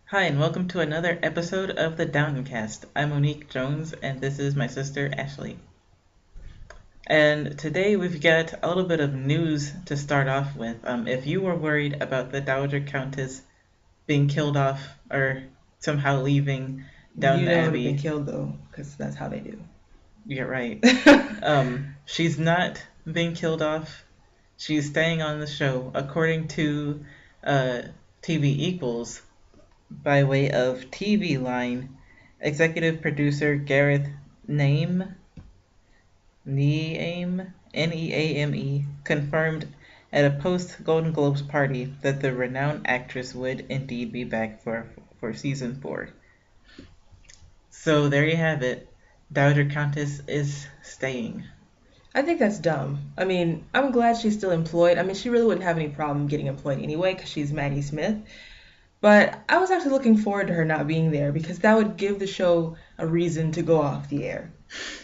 Hi, and welcome to another episode of the DowntonCast. I'm Monique Jones, and this is my sister Ashley. And today we've got a little bit of news to start off with. If you were worried about the Dowager Countess being killed off or somehow leaving Downton You know, would have been Abbey, killed though, because that's how they do. you're right. She's not being killed off. She's staying on the show, according to TV Equals. By way of TV Line, executive producer Gareth Neame, Neame, confirmed at a post-Golden Globes party that the renowned actress would indeed be back for season 4. So there you have it. Dowager Countess is staying. I think that's dumb. I mean, I'm glad she's still employed. I mean, she really wouldn't have any problem getting employed anyway because she's Maggie Smith. But I was actually looking forward to her not being there because that would give the show a reason to go off the air.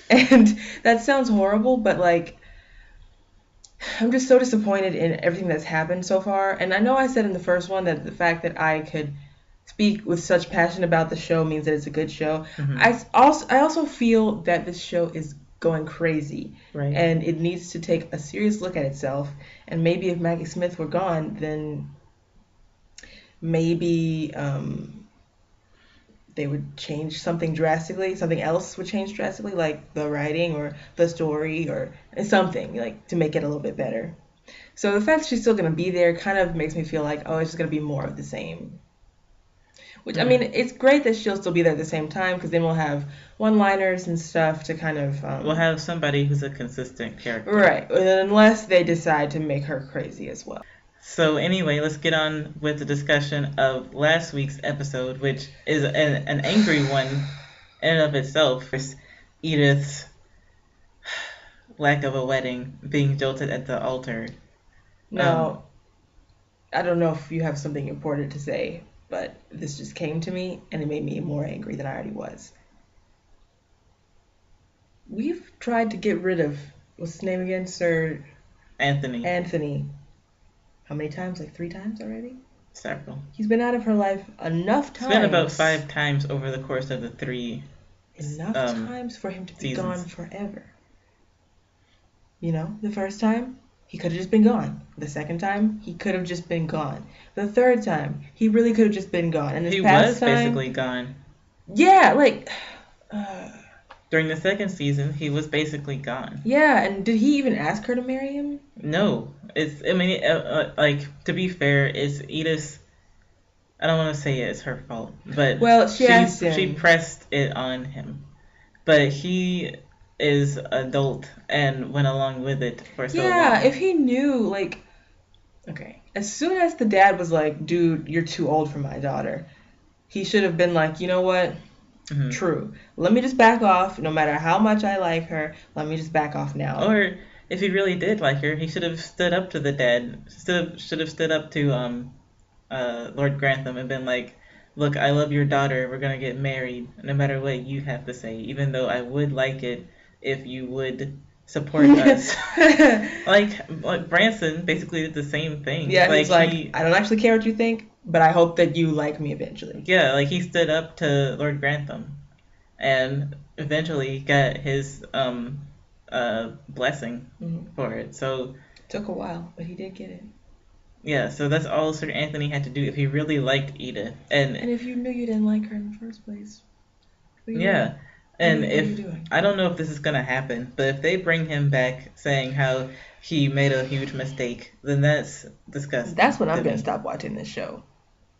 And that sounds horrible, but like, I'm just so disappointed in everything that's happened so far. And I know I said in the first one that the fact that I could speak with such passion about the show means that it's a good show. Mhm. I also feel that this show is going crazy, Right. and it needs to take a serious look at itself. And maybe if Maggie Smith were gone, then maybe they would change something drastically. Something else would change drastically, like the writing or the story or something, like to make it a little bit better. So the fact that she's still going to be there kind of makes me feel like, oh, it's just going to be more of the same. Which, I mean, it's great that she'll still be there at the same time because then we'll have one-liners and stuff to kind of... We'll have somebody who's a consistent character. Right, unless they decide to make her crazy as well. So anyway, let's get on with the discussion of last week's episode, which is an angry one in and of itself. Edith's lack of a wedding, being jilted at the altar. Now, I don't know if you have something important to say, but this just came to me, and it made me more angry than I already was. We've tried to get rid of, what's his name again? Sir Anthony. How many times? Like 3 times already? Several. He's been out of her life enough times. It's been about 5 times over the course of the 3 enough times for him to be gone forever. You know, the first time, he could have just been gone. The second time, he could have just been gone. The third time, he really could have just been gone. And he was basically gone. Yeah, like... During the second season, he was basically gone. Yeah, and did he even ask her to marry him? No. Like, to be fair, it's Edith's... I don't want to say it's her fault, but well, she asked him. She pressed it on him. But he is adult and went along with it for so long. Yeah, if he knew, like... Okay, as soon as the dad was like, dude, you're too old for my daughter, he should have been like, you know what? Mm-hmm. True. Let me just back off. No matter how much I like her, let me just back off now. Or if he really did like her, he should have stood up to the dad. Should have stood up to Lord Grantham and been like, look, I love your daughter. We're gonna get married, no matter what you have to say. Even though I would like it if you would support us. like Branson basically did the same thing. Yeah, he's like, I don't actually care what you think, but I hope that you like me eventually. Yeah, like he stood up to Lord Grantham and eventually got his blessing for it. So it took a while, but he did get it. Yeah, so that's all Sir Anthony had to do if he really liked Edith. And if you knew you didn't like her in the first place. Yeah. And if I don't know if this is gonna happen, but if they bring him back saying how he made a huge mistake, then that's disgusting. That's when I'm gonna stop watching this show.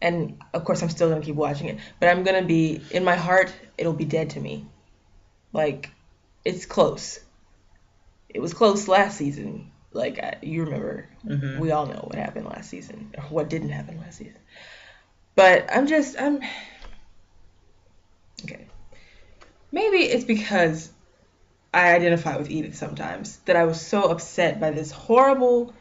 And of course I'm still gonna keep watching it. But I'm gonna be in my heart, it'll be dead to me. Like, it's close. It was close last season. Like, you remember, we all know what happened last season, or what didn't happen last season. But I'm okay. Maybe it's because I identify with Edith sometimes that I was so upset by this horrible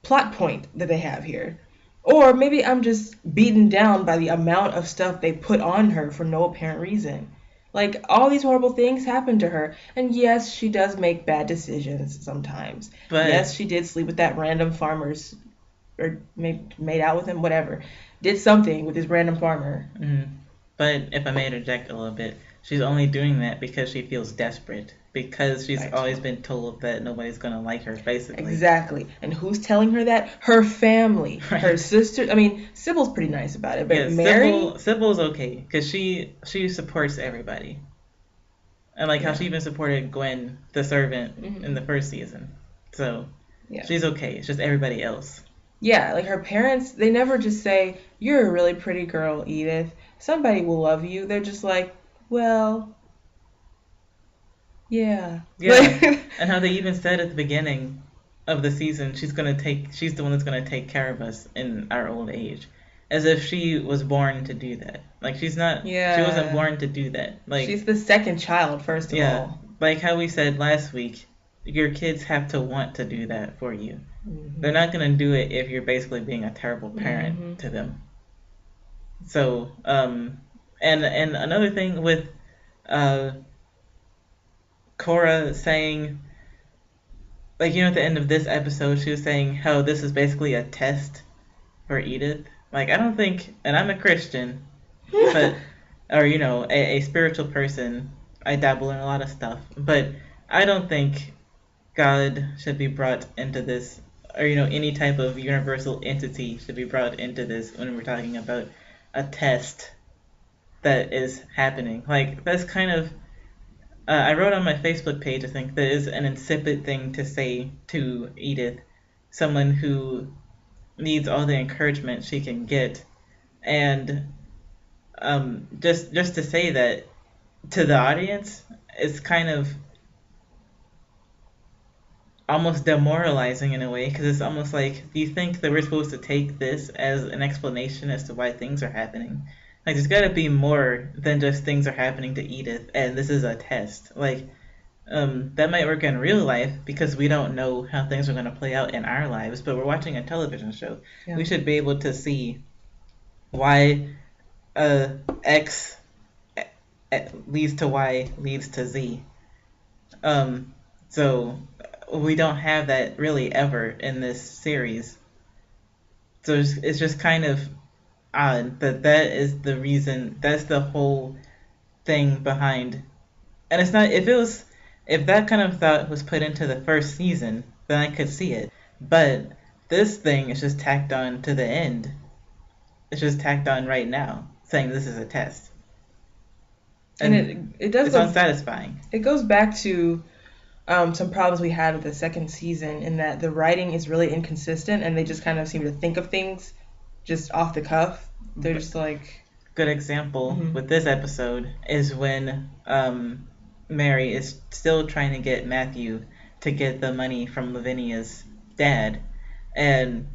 plot point that they have here. Or maybe I'm just beaten down by the amount of stuff they put on her for no apparent reason. Like, all these horrible things happen to her. And yes, she does make bad decisions sometimes. But yes, she did sleep with that random farmer's or made out with him, whatever, did something with this random farmer. Mm-hmm. But if I may interject a little bit, she's only doing that because she feels desperate. Because she's Right. always been told that nobody's gonna like her, basically. Exactly. And who's telling her that? Her family. Right. Her sister. I mean, Sybil's pretty nice about it, but Yeah, Mary. Sybil's okay because she supports everybody, and like how she even supported Gwen, the servant, in the first season. So Yeah. she's okay. It's just everybody else. Yeah, like her parents, they never just say, "You're a really pretty girl, Edith. Somebody will love you." They're just like, "Well, yeah." Yeah, and how they even said at the beginning of the season, she's the one that's gonna take care of us in our old age, as if she was born to do that. Like she's not. Yeah. She wasn't born to do that. Like she's the second child, first of all. Like how we said last week, your kids have to want to do that for you. Mm-hmm. They're not gonna do it if you're basically being a terrible parent to them. So, and another thing with Cora saying, like, at the end of this episode, she was saying how this is basically a test for Edith. Like, I don't think, and I'm a Christian, but, or, a spiritual person. I dabble in a lot of stuff, but I don't think God should be brought into this, or, any type of universal entity should be brought into this when we're talking about a test that is happening. Like, that's kind of, I wrote on my Facebook page, I think, that is an insipid thing to say to Edith, someone who needs all the encouragement she can get. And just to say that to the audience, it's kind of almost demoralizing in a way, because it's almost like, do you think that we're supposed to take this as an explanation as to why things are happening? Like, there's got to be more than just things are happening to Edith and this is a test. Like, that might work in real life because we don't know how things are going to play out in our lives, but we're watching a television show. Yeah. We should be able to see why X leads to Y leads to Z. So we don't have that really ever in this series. So it's just kind of odd that is the reason, that's the whole thing behind. And it's not, if that kind of thought was put into the first season, then I could see it. But this thing is just tacked on to the end. It's just tacked on right now, saying this is a test. And it does. It's unsatisfying. It goes back to some problems we had with the second season, in that the writing is really inconsistent, and they just kind of seem to think of things just off the cuff. They're just like. Good example with this episode is when Mary is still trying to get Matthew to get the money from Lavinia's dad, and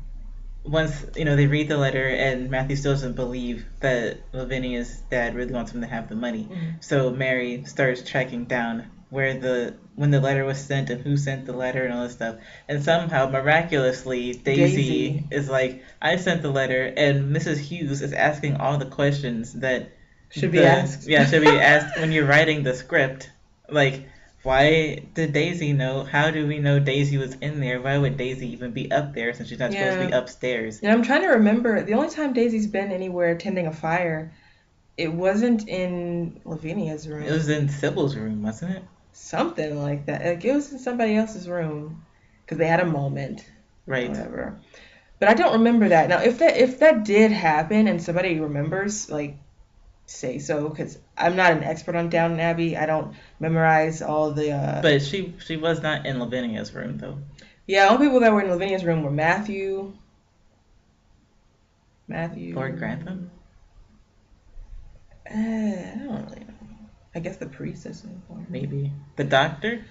once they read the letter, and Matthew still doesn't believe that Lavinia's dad really wants him to have the money. So Mary starts tracking down when the letter was sent and who sent the letter and all this stuff. And somehow, miraculously, Daisy is like, I sent the letter, and Mrs. Hughes is asking all the questions that should be asked. Yeah, should be asked when you're writing the script. Like, why did Daisy know? How do we know Daisy was in there? Why would Daisy even be up there since she's not supposed to be upstairs? And I'm trying to remember, the only time Daisy's been anywhere tending a fire, it wasn't in Lavinia's room. It was in Sybil's room, wasn't it? Something like that. Like, it was in somebody else's room because they had a moment. Right. Whatever. But I don't remember that. Now, if that did happen and somebody remembers, like, say so, because I'm not an expert on Downton Abbey. I don't memorize all the. But she was not in Lavinia's room, though. Yeah, all the people that were in Lavinia's room were Matthew. Lord Grantham. I don't really know. I guess the priestess. Maybe the doctor.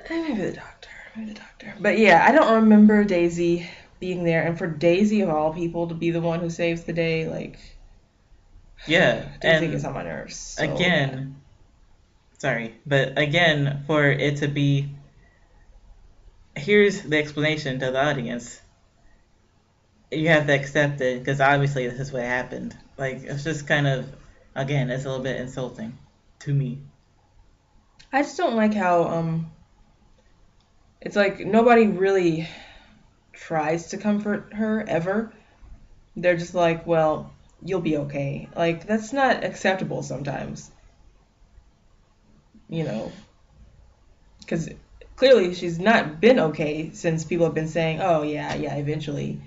Maybe the doctor. But yeah, I don't remember Daisy being there, and for Daisy of all people to be the one who saves the day, like. Yeah, Daisy gets on my nerves. So again, sorry, but again, for it to be, here's the explanation to the audience. You have to accept it because obviously this is what happened. Like, it's just kind of, again, it's a little bit insulting to me. I just don't like how it's like nobody really tries to comfort her ever. They're just like, well, you'll be okay. Like, that's not acceptable sometimes, you know, because clearly she's not been okay since people have been saying, oh, yeah, eventually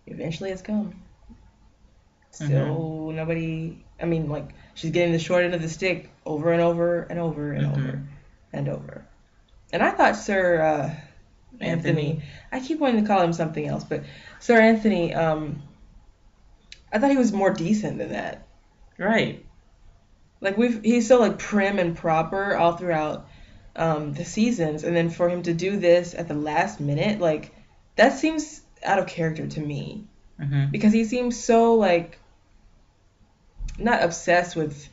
it's come. Still, nobody, I mean, like, she's getting the short end of the stick over and over and over and over and over. And I thought Sir Anthony, I keep wanting to call him something else, but Sir Anthony, I thought he was more decent than that. Right. Like, he's so, like, prim and proper all throughout the seasons, and then for him to do this at the last minute, like, that seems out of character to me. Because he seems so, like, not obsessed with,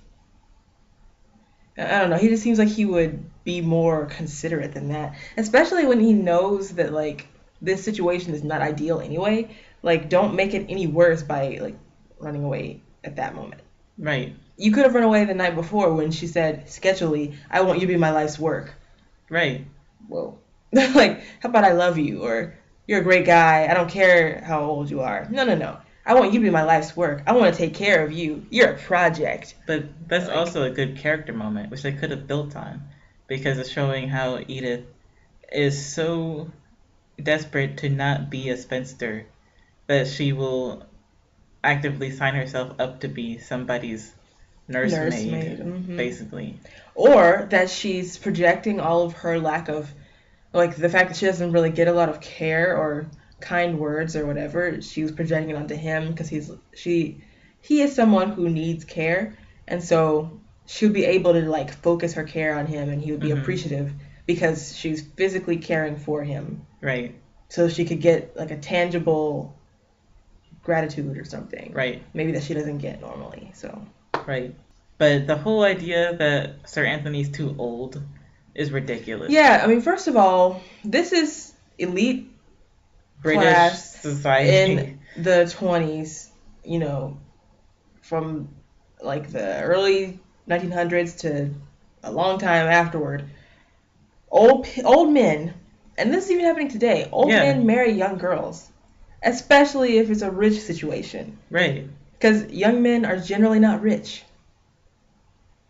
I don't know, he just seems like he would be more considerate than that, especially when he knows that, like, this situation is not ideal anyway. Like, don't make it any worse by, like, running away at that moment. Right. You could have run away the night before when she said, sketchily, I want you to be my life's work. Right. Whoa. Like, how about I love you, or you're a great guy, I don't care how old you are. No. I want you to be my life's work. I want to take care of you. You're a project. But that's also a good character moment, which they could have built on, because it's showing how Edith is so desperate to not be a spinster that she will actively sign herself up to be somebody's nursemaid, basically. Or that she's projecting all of her lack of, like, the fact that she doesn't really get a lot of care or kind words or whatever, she was projecting it onto him because he is someone who needs care, and so she would be able to, like, focus her care on him, and he would be appreciative because she's physically caring for him. Right. So she could get, like, a tangible gratitude or something. Right. Maybe that she doesn't get normally. So. Right. But the whole idea that Sir Anthony's too old is ridiculous. Yeah, I mean, first of all, this is elite British class society in the 20s, you know, from, like, the early 1900s to a long time afterward. Old men, and this is even happening today, men marry young girls, especially if it's a rich situation. Right. Because young men are generally not rich.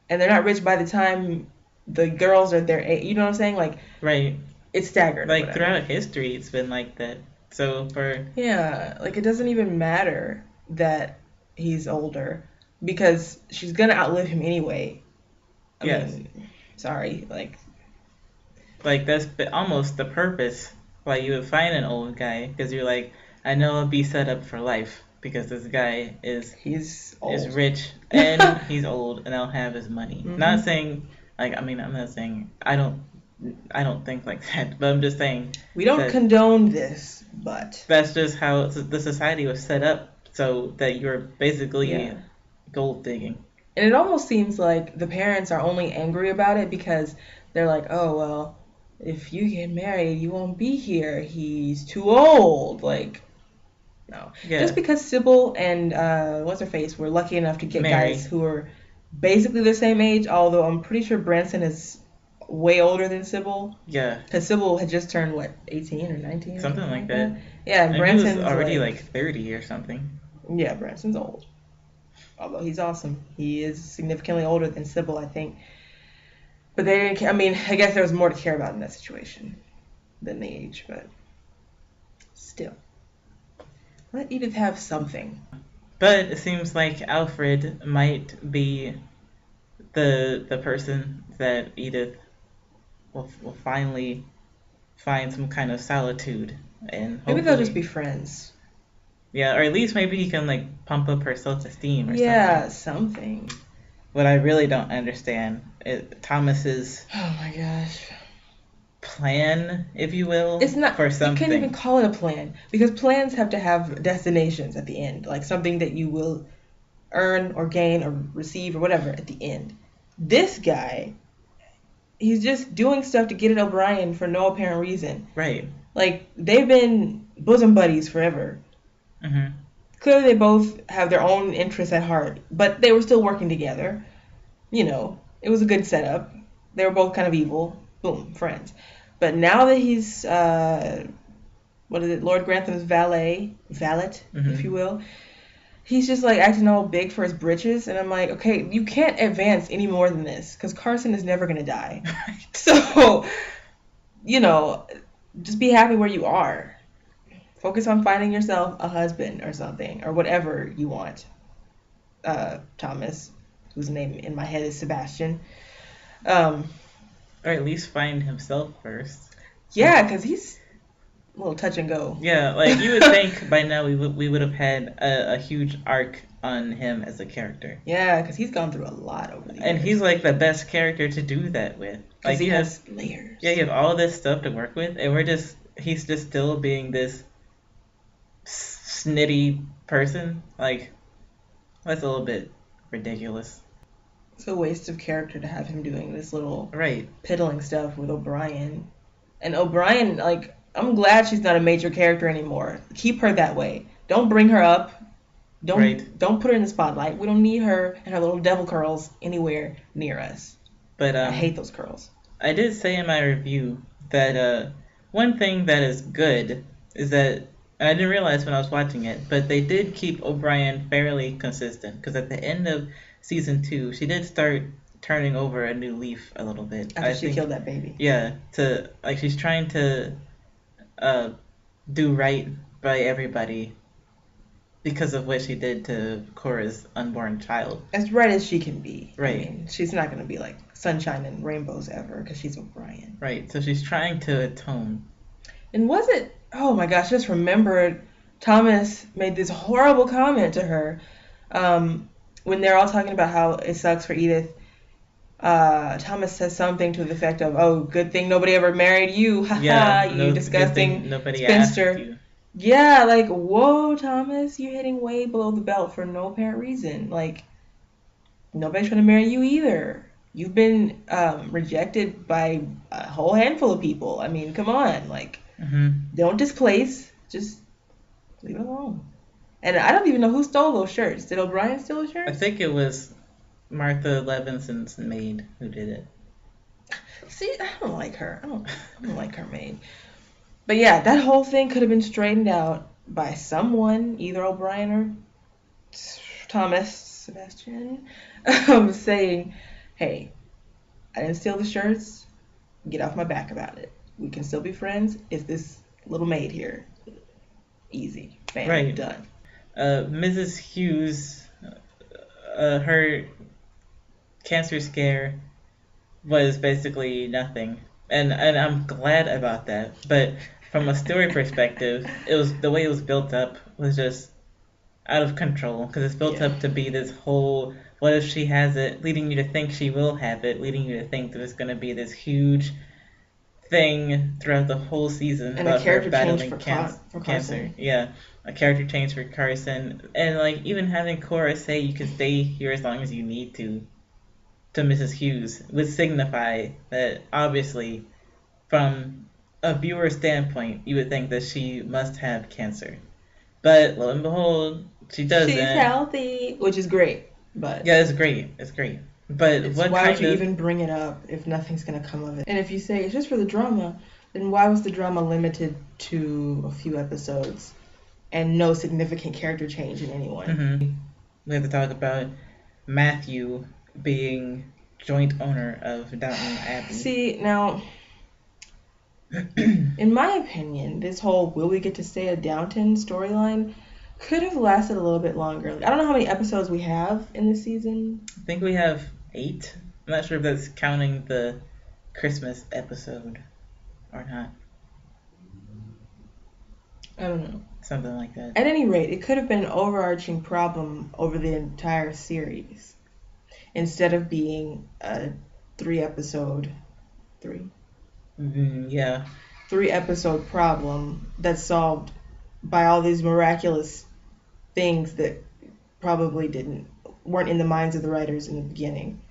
And they're not rich by the time the girls are their age. You know what I'm saying? Like, right. It's staggered. Like, throughout history, it's been like that. So for... Yeah, like, it doesn't even matter that he's older, because she's going to outlive him anyway. I mean, sorry, like... Like, that's almost the purpose why you would find an old guy, because you're like, I know I'll be set up for life, because this guy is rich, and he's old, and I'll have his money. Not saying, like, I mean, I'm not saying, I don't think like that, but I'm just saying... We don't condone this, but... That's just how the society was set up, so that you're basically gold digging. And it almost seems like the parents are only angry about it because they're like, oh, well, if you get married, you won't be here. He's too old. Like, no. Yeah. Just because Sybil and, what's-her-face were lucky enough to get guys who were basically the same age, although I'm pretty sure Branson is way older than Sybil. Yeah. Because Sybil had just turned, 18 or 19? Something like that. Yeah, and Branson's he was already, like 30 or something. Yeah, Branson's old. Although he's awesome. He is significantly older than Sybil, I think. But they didn't care. I mean, I guess there was more to care about in that situation than the age, but still. Let Edith have something. But it seems like Alfred might be the person that Edith will finally find some kind of solitude in. Maybe they'll just be friends. Yeah, or at least maybe he can, like, pump up her self-esteem or something. Yeah, something. What I really don't understand is Thomas's... Oh, my gosh. plan, if you will, it's not, for something. You can't even call it a plan, because plans have to have destinations at the end, like something that you will earn or gain or receive or whatever at the end. This guy, he's just doing stuff to get at O'Brien for no apparent reason. Right. Like, they've been bosom buddies forever. Mm-hmm. Clearly they both have their own interests at heart, but they were still working together. You know, it was a good setup. They were both kind of evil. Boom, friends. But now that he's what is it, Lord Grantham's valet, if you Mm-hmm. will. He's just like acting all big for his britches, and I'm like, okay, you can't advance any more than this because Carson is never gonna die. So, you know, just be happy where you are. Focus on finding yourself a husband or something or whatever you want. Thomas, whose name in my head is Sebastian. Um, Or at least find himself first. yeah, because he's a little touch and go. Yeah, like you would think by now we would have had a huge arc on him as a character. Yeah, because he's gone through a lot over the years. And he's like the best character to do that with. Like he has layers. Yeah, you have all this stuff to work with, and he's just still being this snitty person. Like, that's a little bit ridiculous. It's a waste of character to have him doing this little Right. piddling stuff with O'Brien. And O'Brien, like, I'm glad she's not a major character anymore. Keep her that way. Don't bring her up. Don't put her in the spotlight. We don't need her and her little devil curls anywhere near us. But I hate those curls. I did say in my review that one thing that is good is that, and I didn't realize when I was watching it, but they did keep O'Brien fairly consistent, because at the end of season 2, she did start turning over a new leaf a little bit. After she killed that baby. Yeah, she's trying to do right by everybody because of what she did to Cora's unborn child. As right as she can be. Right. I mean, she's not going to be like sunshine and rainbows ever because she's O'Brien. Right, so she's trying to atone. And was it, oh my gosh, just remembered Thomas made this horrible comment to her when they're all talking about how it sucks for Edith. Thomas says something to the effect of, "Oh, good thing nobody ever married you, haha, you disgusting spinster." You. Yeah, like, whoa, Thomas, you're hitting way below the belt for no apparent reason. Like, nobody's trying to marry you either. You've been rejected by a whole handful of people. I mean, come on, like, don't displace, just leave it alone. And I don't even know who stole those shirts. Did O'Brien steal the shirts? I think it was Martha Levinson's maid who did it. See, I don't like her. I don't like her maid. But yeah, that whole thing could have been straightened out by someone, either O'Brien or Thomas, Sebastian, saying, "Hey, I didn't steal the shirts. Get off my back about it. We can still be friends. It's this little maid here. Easy. Bam, right. Done." Mrs. Hughes, her cancer scare was basically nothing, and I'm glad about that. But from a story perspective, it was the way it was built up was just out of control, because it's built up to be this whole, what if she has it, leading you to think she will have it, leading you to think that it's going to be this huge thing throughout the whole season and about a character her battling change for cancer. Carson. Yeah, a character change for Carson, and like even having Cora say you can stay here as long as you need to Mrs. Hughes would signify that obviously from a viewer standpoint you would think that she must have cancer, but lo and behold she doesn't. She's healthy, which is great. But yeah, it's great. But why would you even bring it up if nothing's going to come of it? And if you say it's just for the drama, then why was the drama limited to a few episodes and no significant character change in anyone? We have to talk about Matthew being joint owner of Downton Abbey. See, now, in my opinion, this whole will we get to stay at Downton storyline could have lasted a little bit longer. I don't know how many episodes we have in this season. I think we have 8. I'm not sure if that's counting the Christmas episode or not. I don't know. Something like that. At any rate, it could have been an overarching problem over the entire series instead of being a 3-episode problem that's solved by all these miraculous things that probably weren't in the minds of the writers in the beginning.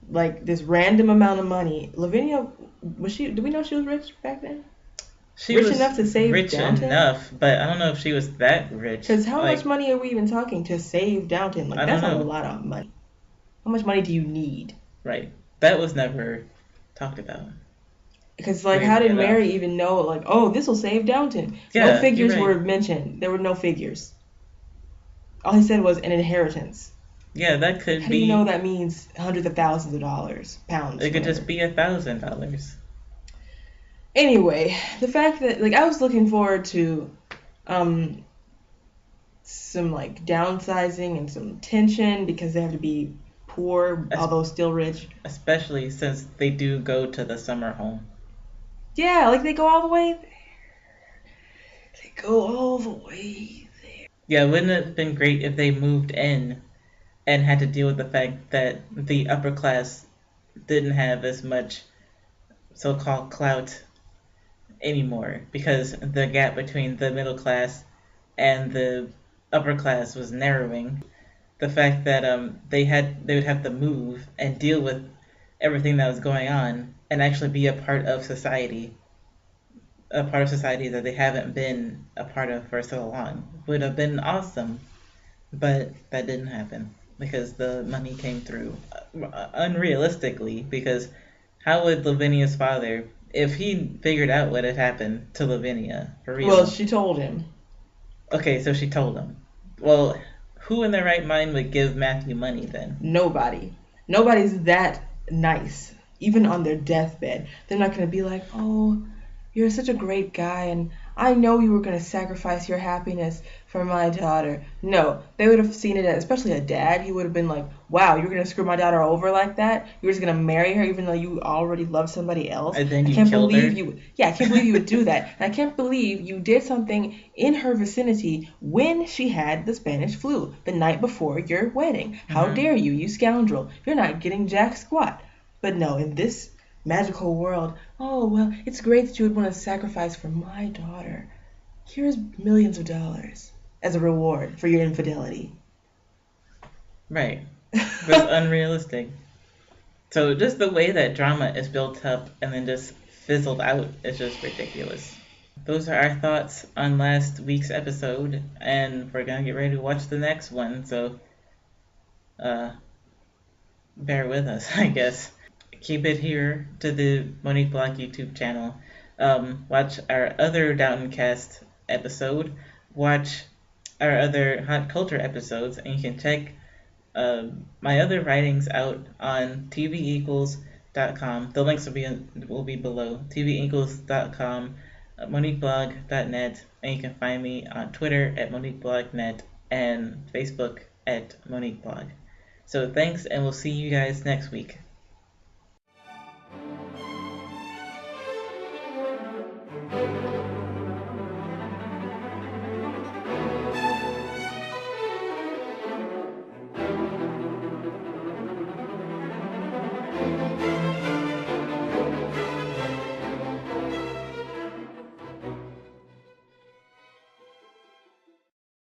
Like this random amount of money. Lavinia, do we know she was rich back then? She rich was enough to save rich Downton? enough, but I don't know if she was that rich. Because how much money are we even talking to save Downton? Like, that's a lot of money. How much money do you need? Right. That was never talked about. Because, like, how Great did enough. Mary even know, like, oh, this will save Downton? No Yeah, you're figures right. were mentioned. There were no figures. All he said was an inheritance. Yeah, that could How do you know be. that means hundreds of thousands of dollars, pounds, It could just whatever? be $1,000. Anyway, the fact that, like, I was looking forward to um some, like, downsizing and some tension because they have to be poor, Es- although still rich. Especially since they do go to the summer home. Yeah, like, they go all the way. They go all the way. Yeah, wouldn't it have been great if they moved in and had to deal with the fact that the upper class didn't have as much so-called clout anymore because the gap between the middle class and the upper class was narrowing. The fact that they would have to move and deal with everything that was going on and actually be a part of society that they haven't been a part of for so long would have been awesome. But that didn't happen because the money came through unrealistically. Because how would Lavinia's father, if he figured out what had happened to Lavinia for Well, real? she told him. Okay, so she told him. Well, who in their right mind would give Matthew money then? Nobody. Nobody's that nice. Even on their deathbed. They're not going to be like, oh, you're such a great guy, and I know you were going to sacrifice your happiness for my daughter. No, they would have seen it as, especially a dad, he would have been like, wow, you're going to screw my daughter over like that? You're just going to marry her even though you already love somebody else? And then I you can't killed believe her. you, yeah, I can't believe you would do that. And I can't believe you did something in her vicinity when she had the Spanish flu, the night before your wedding. How Hmm. dare you, you scoundrel? You're not getting jack squat. But no, in this magical world, oh, well, it's great that you would want to sacrifice for my daughter. Here's millions of dollars as a reward for your infidelity. Right. That's unrealistic. So just the way that drama is built up and then just fizzled out is just ridiculous. Those are our thoughts on last week's episode, and we're gonna get ready to watch the next one. So, uh, bear with us, I guess. Keep it here to the Moniqueblog YouTube channel. Watch our other DowntonCast episode. Watch our other hot culture episodes, and you can check my other writings out on tvequals.com. The links will be below. tvequals.com, moniqueblog.net, and you can find me on Twitter at moniqueblognet and Facebook at moniqueblog. So thanks, and we'll see you guys next week.